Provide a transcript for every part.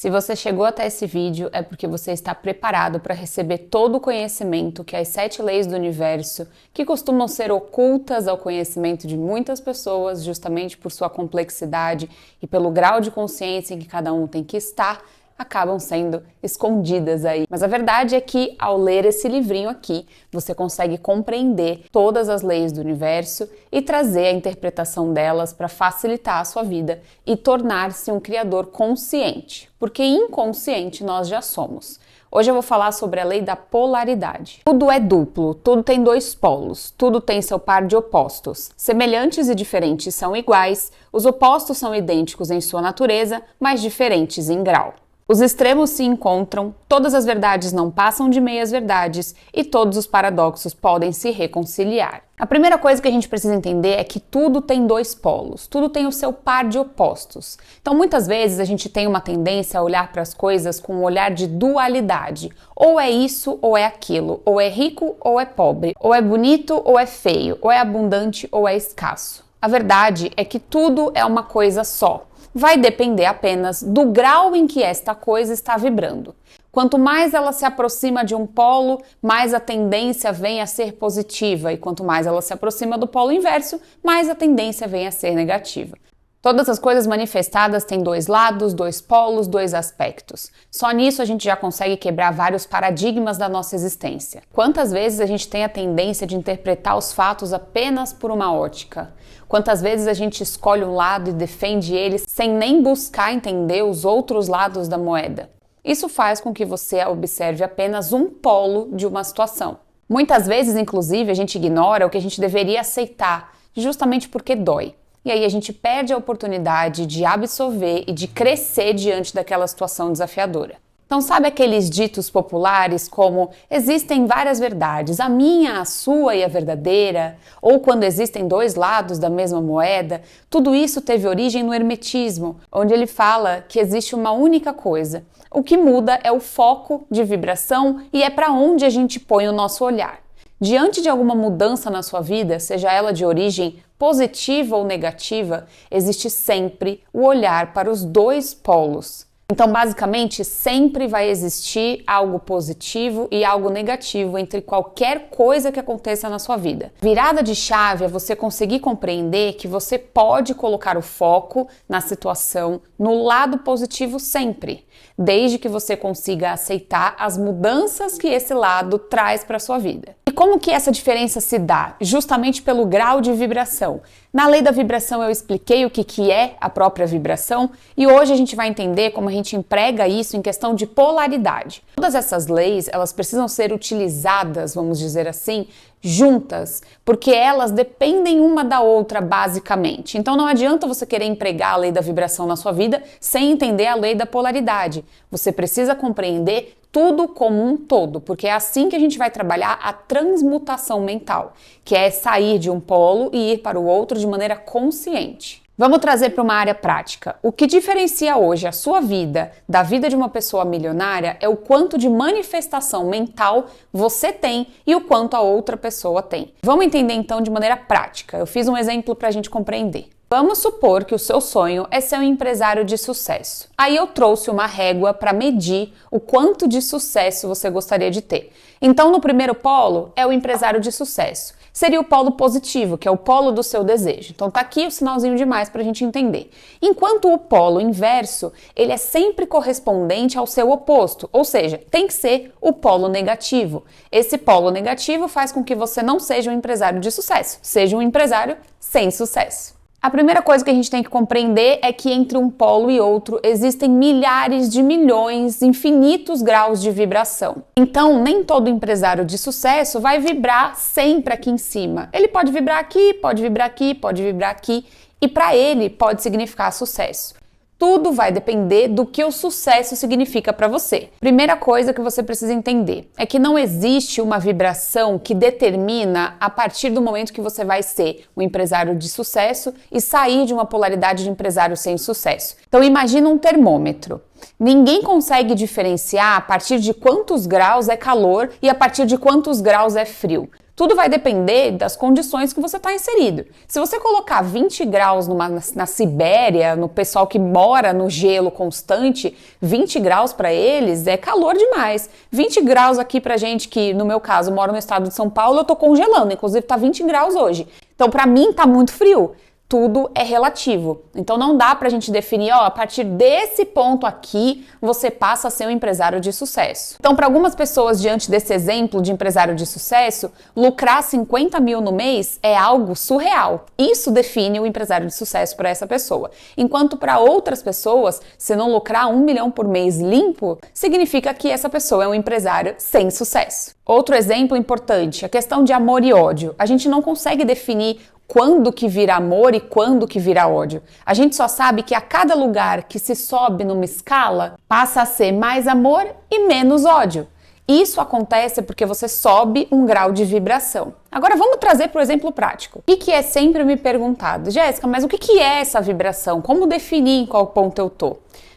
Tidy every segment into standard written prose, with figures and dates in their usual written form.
Se você chegou até esse vídeo, é porque você está preparado para receber todo o conhecimento que as 7 leis do universo, que costumam ser ocultas ao conhecimento de muitas pessoas, justamente por sua complexidade e pelo grau de consciência em que cada um tem que estar, acabam sendo escondidas aí. Mas a verdade é que, ao ler esse livrinho aqui, você consegue compreender todas as leis do universo e trazer a interpretação delas para facilitar a sua vida e tornar-se um criador consciente, porque inconsciente nós já somos. Hoje eu vou falar sobre a lei da polaridade. Tudo é duplo, tudo tem 2 polos, tudo tem seu par de opostos. Semelhantes e diferentes são iguais, os opostos são idênticos em sua natureza, mas diferentes em grau. Os extremos se encontram, todas as verdades não passam de meias verdades e todos os paradoxos podem se reconciliar. A primeira coisa que a gente precisa entender é que tudo tem 2 polos, tudo tem o seu par de opostos. Então muitas vezes a gente tem uma tendência a olhar para as coisas com um olhar de dualidade. Ou é isso ou é aquilo, ou é rico ou é pobre, ou é bonito ou é feio, ou é abundante ou é escasso. A verdade é que tudo é uma coisa só. Vai depender apenas do grau em que esta coisa está vibrando. Quanto mais ela se aproxima de um polo, mais a tendência vem a ser positiva, e quanto mais ela se aproxima do polo inverso, mais a tendência vem a ser negativa. Todas as coisas manifestadas têm 2 lados, 2 polos, 2 aspectos. Só nisso a gente já consegue quebrar vários paradigmas da nossa existência. Quantas vezes a gente tem a tendência de interpretar os fatos apenas por uma ótica? Quantas vezes a gente escolhe um lado e defende ele sem nem buscar entender os outros lados da moeda? Isso faz com que você observe apenas um polo de uma situação. Muitas vezes, inclusive, a gente ignora o que a gente deveria aceitar, justamente porque dói. E aí a gente perde a oportunidade de absorver e de crescer diante daquela situação desafiadora. Então sabe aqueles ditos populares como existem várias verdades, a minha, a sua e a verdadeira? Ou quando existem 2 lados da mesma moeda? Tudo isso teve origem no hermetismo, onde ele fala que existe uma única coisa. O que muda é o foco de vibração e é para onde a gente põe o nosso olhar. Diante de alguma mudança na sua vida, seja ela de origem positiva ou negativa, existe sempre o olhar para os 2 polos. Então, basicamente, sempre vai existir algo positivo e algo negativo entre qualquer coisa que aconteça na sua vida. Virada de chave é você conseguir compreender que você pode colocar o foco na situação no lado positivo sempre, desde que você consiga aceitar as mudanças que esse lado traz para a sua vida. E como que essa diferença se dá? Justamente pelo grau de vibração. Na lei da vibração eu expliquei o que é a própria vibração e hoje a gente vai entender como a gente emprega isso em questão de polaridade. Todas essas leis, elas precisam ser utilizadas, vamos dizer assim, juntas, porque elas dependem uma da outra basicamente. Então não adianta você querer empregar a lei da vibração na sua vida sem entender a lei da polaridade. Você precisa compreender tudo como um todo, porque é assim que a gente vai trabalhar a transmutação mental, que é sair de um polo e ir para o outro de maneira consciente. Vamos trazer para uma área prática. O que diferencia hoje a sua vida da vida de uma pessoa milionária é o quanto de manifestação mental você tem e o quanto a outra pessoa tem. Vamos entender então de maneira prática. Eu fiz um exemplo para a gente compreender. Vamos supor que o seu sonho é ser um empresário de sucesso. Aí eu trouxe uma régua para medir o quanto de sucesso você gostaria de ter. Então, no primeiro polo é o empresário de sucesso. Seria o polo positivo, que é o polo do seu desejo. Então tá aqui o sinalzinho de mais para a gente entender. Enquanto o polo inverso, ele é sempre correspondente ao seu oposto, ou seja, tem que ser o polo negativo. Esse polo negativo faz com que você não seja um empresário de sucesso, seja um empresário sem sucesso. A primeira coisa que a gente tem que compreender é que entre um polo e outro existem milhares de milhões, infinitos graus de vibração. Então, nem todo empresário de sucesso vai vibrar sempre aqui em cima. Ele pode vibrar aqui, pode vibrar aqui, pode vibrar aqui, e para ele pode significar sucesso. Tudo vai depender do que o sucesso significa para você. Primeira coisa que você precisa entender é que não existe uma vibração que determina a partir do momento que você vai ser um empresário de sucesso e sair de uma polaridade de empresário sem sucesso. Então imagina um termômetro. Ninguém consegue diferenciar a partir de quantos graus é calor e a partir de quantos graus é frio. Tudo vai depender das condições que você está inserido. Se você colocar 20 graus na Sibéria, no pessoal que mora no gelo constante, 20 graus para eles é calor demais. 20 graus aqui pra gente que, no meu caso, mora no estado de São Paulo, eu tô congelando, inclusive tá 20 graus hoje. Então, para mim, tá muito frio. Tudo é relativo. Então não dá pra gente definir, a partir desse ponto aqui, você passa a ser um empresário de sucesso. Então, para algumas pessoas, diante desse exemplo de empresário de sucesso, lucrar 50 mil no mês é algo surreal. Isso define o empresário de sucesso para essa pessoa. Enquanto para outras pessoas, se não lucrar 1 milhão por mês limpo, significa que essa pessoa é um empresário sem sucesso. Outro exemplo importante, a questão de amor e ódio. A gente não consegue definir quando que vira amor e quando que vira ódio. A gente só sabe que a cada lugar que se sobe numa escala, passa a ser mais amor e menos ódio. Isso acontece porque você sobe um grau de vibração. Agora vamos trazer para o exemplo prático. O que é sempre me perguntado? Jéssica, mas o que é essa vibração? Como definir em qual ponto eu tô?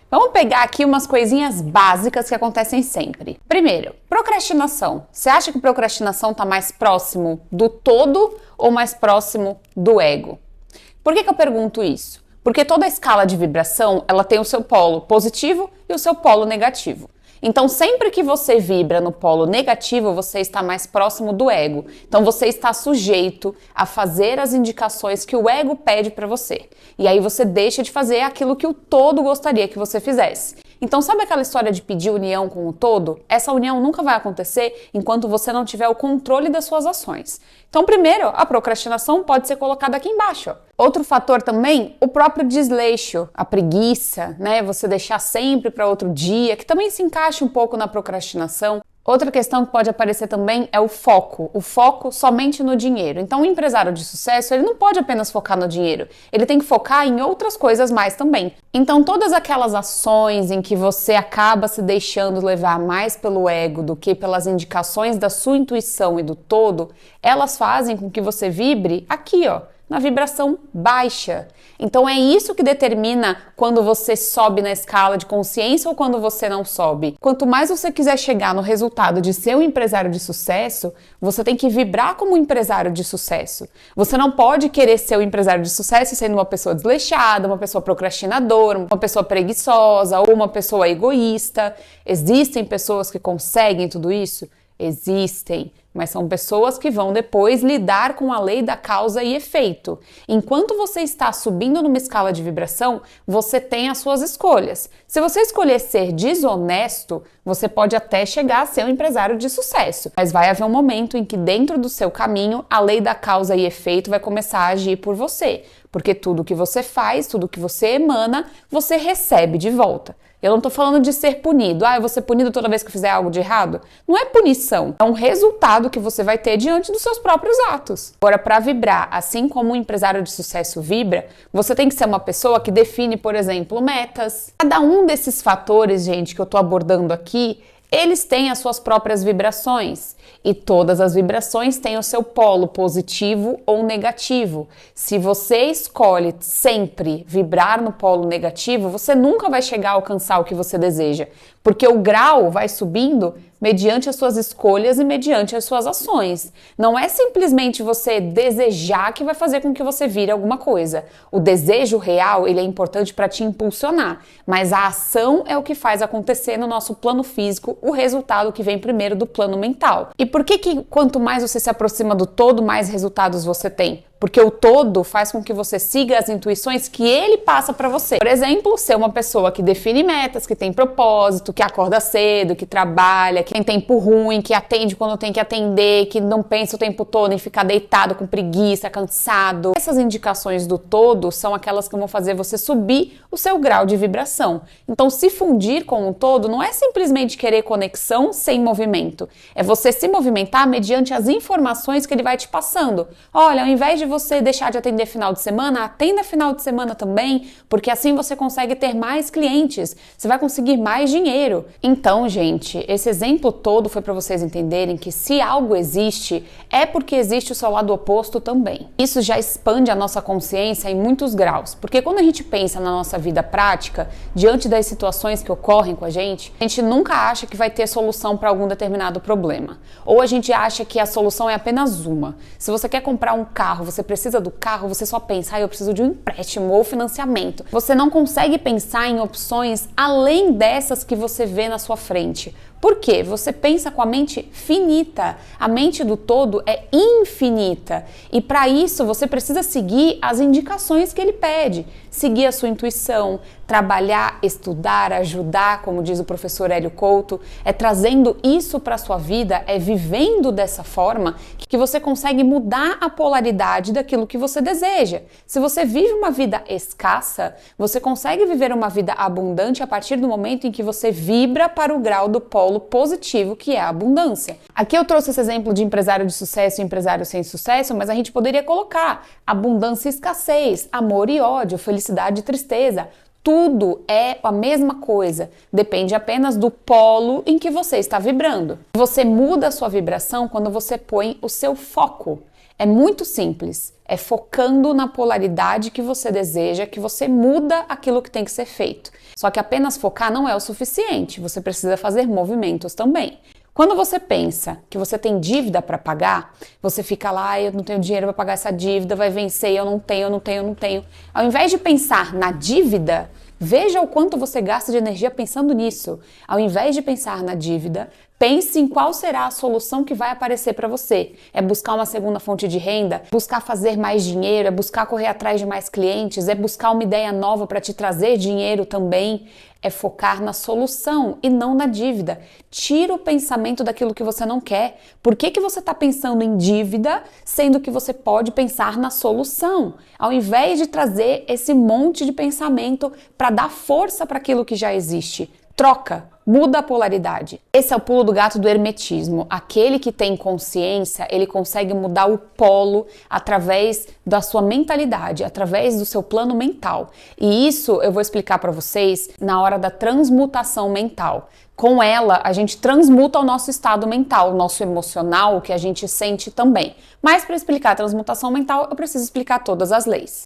Vamos pegar aqui umas coisinhas básicas que acontecem sempre. Primeiro, procrastinação. Você acha que procrastinação está mais próximo do todo ou mais próximo do ego? Por que eu pergunto isso? Porque toda a escala de vibração, ela tem o seu polo positivo e o seu polo negativo. Então, sempre que você vibra no polo negativo, você está mais próximo do ego. Então, você está sujeito a fazer as indicações que o ego pede para você. E aí você deixa de fazer aquilo que o todo gostaria que você fizesse. Então, sabe aquela história de pedir união com o todo? Essa união nunca vai acontecer enquanto você não tiver o controle das suas ações. Então, primeiro, a procrastinação pode ser colocada aqui embaixo. Outro fator também, o próprio desleixo, a preguiça, né? Você deixar sempre para outro dia, que também se encaixa um pouco na procrastinação. Outra questão que pode aparecer também é o foco somente no dinheiro. Então, o empresário de sucesso, ele não pode apenas focar no dinheiro, ele tem que focar em outras coisas mais também. Então, todas aquelas ações em que você acaba se deixando levar mais pelo ego do que pelas indicações da sua intuição e do todo, elas fazem com que você vibre aqui, na vibração baixa. Então é isso que determina quando você sobe na escala de consciência ou quando você não sobe. Quanto mais você quiser chegar no resultado de ser um empresário de sucesso, você tem que vibrar como um empresário de sucesso. Você não pode querer ser um empresário de sucesso sendo uma pessoa desleixada, uma pessoa procrastinadora, uma pessoa preguiçosa ou uma pessoa egoísta. Existem pessoas que conseguem tudo isso? Existem, mas são pessoas que vão depois lidar com a lei da causa e efeito. Enquanto você está subindo numa escala de vibração, você tem as suas escolhas. Se você escolher ser desonesto, você pode até chegar a ser um empresário de sucesso, mas vai haver um momento em que dentro do seu caminho, a lei da causa e efeito vai começar a agir por você, porque tudo que você faz, tudo que você emana, você recebe de volta. Eu não tô falando de ser punido. Eu vou ser punido toda vez que eu fizer algo de errado. Não é punição, é um resultado que você vai ter diante dos seus próprios atos. Agora, para vibrar, assim como um empresário de sucesso vibra, você tem que ser uma pessoa que define, por exemplo, metas. Cada um desses fatores, gente, que eu tô abordando aqui, eles têm as suas próprias vibrações e todas as vibrações têm o seu polo positivo ou negativo. Se você escolhe sempre vibrar no polo negativo, você nunca vai chegar a alcançar o que você deseja, porque o grau vai subindo mediante as suas escolhas e mediante as suas ações. Não é simplesmente você desejar que vai fazer com que você vire alguma coisa. O desejo real, ele é importante para te impulsionar, mas a ação é o que faz acontecer no nosso plano físico, o resultado que vem primeiro do plano mental. E por que quanto mais você se aproxima do todo, mais resultados você tem? Porque o todo faz com que você siga as intuições que ele passa para você. Por exemplo, ser uma pessoa que define metas, que tem propósito, que acorda cedo, que trabalha, que tem tempo ruim, que atende quando tem que atender, que não pensa o tempo todo em ficar deitado com preguiça, cansado. Essas indicações do todo são aquelas que vão fazer você subir o seu grau de vibração. Então, se fundir com o todo não é simplesmente querer conexão sem movimento. É você se movimentar mediante as informações que ele vai te passando. Olha, ao invés de você deixar de atender final de semana, atenda final de semana também, porque assim você consegue ter mais clientes, você vai conseguir mais dinheiro. Então, gente, esse exemplo todo foi para vocês entenderem que se algo existe, é porque existe o seu lado oposto também. Isso já expande a nossa consciência em muitos graus, porque quando a gente pensa na nossa vida prática, diante das situações que ocorrem com a gente nunca acha que vai ter solução para algum determinado problema. Ou a gente acha que a solução é apenas uma. Se você quer comprar um carro, você precisa do carro, você só pensa, eu preciso de um empréstimo ou financiamento. Você não consegue pensar em opções além dessas que você vê na sua frente. Por quê? Você pensa com a mente finita. A mente do todo é infinita. E para isso você precisa seguir as indicações que ele pede. Seguir a sua intuição, trabalhar, estudar, ajudar, como diz o professor Hélio Couto, é trazendo isso para a sua vida, é vivendo dessa forma que você consegue mudar a polaridade daquilo que você deseja. Se você vive uma vida escassa, você consegue viver uma vida abundante a partir do momento em que você vibra para o grau do polo positivo, que é a abundância. Aqui eu trouxe esse exemplo de empresário de sucesso e empresário sem sucesso, mas a gente poderia colocar abundância e escassez, amor e ódio, felicidade e tristeza. Tudo é a mesma coisa, depende apenas do polo em que você está vibrando. Você muda a sua vibração quando você põe o seu foco. É muito simples, é focando na polaridade que você deseja, que você muda aquilo que tem que ser feito. Só que apenas focar não é o suficiente, você precisa fazer movimentos também. Quando você pensa que você tem dívida para pagar, você fica lá, eu não tenho dinheiro para pagar essa dívida, vai vencer, eu não tenho. Ao invés de pensar na dívida, veja o quanto você gasta de energia pensando nisso. Ao invés de pensar na dívida, pense em qual será a solução que vai aparecer para você. É buscar uma segunda fonte de renda, buscar fazer mais dinheiro, é buscar correr atrás de mais clientes, é buscar uma ideia nova para te trazer dinheiro também. É focar na solução e não na dívida. Tira o pensamento daquilo que você não quer. Por que você está pensando em dívida, sendo que você pode pensar na solução? Ao invés de trazer esse monte de pensamento para dar força para aquilo que já existe. Troca, muda a polaridade. Esse é o pulo do gato do hermetismo. Aquele que tem consciência, ele consegue mudar o polo através da sua mentalidade, através do seu plano mental. E isso eu vou explicar para vocês na hora da transmutação mental. Com ela, a gente transmuta o nosso estado mental, o nosso emocional, o que a gente sente também. Mas para explicar a transmutação mental, eu preciso explicar todas as leis.